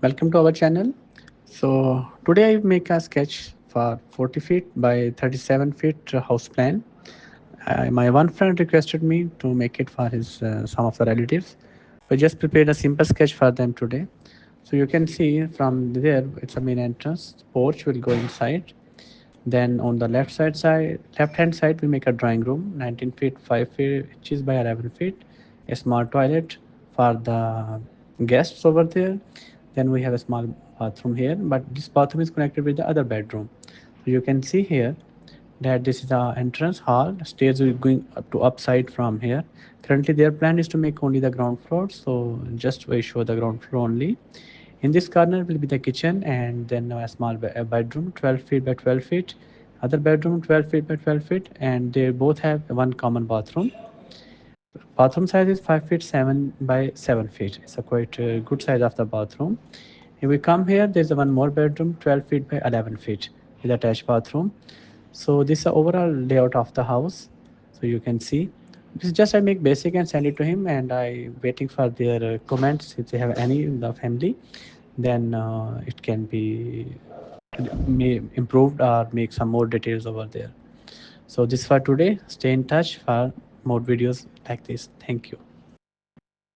Welcome to our channel. So today I make a sketch for 40 feet by 37 feet house plan. My one friend requested me to make it for his some of the relatives. We just prepared a simple sketch for them today. So you can see from there, it's a main entrance. Porch will go inside. Then on the left hand side, we make a drawing room, 19 feet 5 feet inches by 11 feet. A small toilet for the guests over there. Then we have a small bathroom here, but this bathroom is connected with the other bedroom. So you can see here that this is the entrance hall. Stairs will going up to upside from here. Currently, their plan is to make only the ground floor. So just we show the ground floor only. In this corner will be the kitchen and then a small bedroom, 12 feet by 12 feet. Other bedroom, 12 feet by 12 feet, and they both have one common bathroom. Bathroom size is 5 feet 7 by 7 feet. It's a quite good size of the bathroom. If we come here, there's a one more bedroom, 12 feet by 11 feet with attached bathroom. So this is the overall layout of the house. So you can see. This is just I make basic and send it to him, and I waiting for their comments if they have any in the family. Then it can be may improved or make some more details over there. So this for today. Stay in touch for more videos like this. Thank you.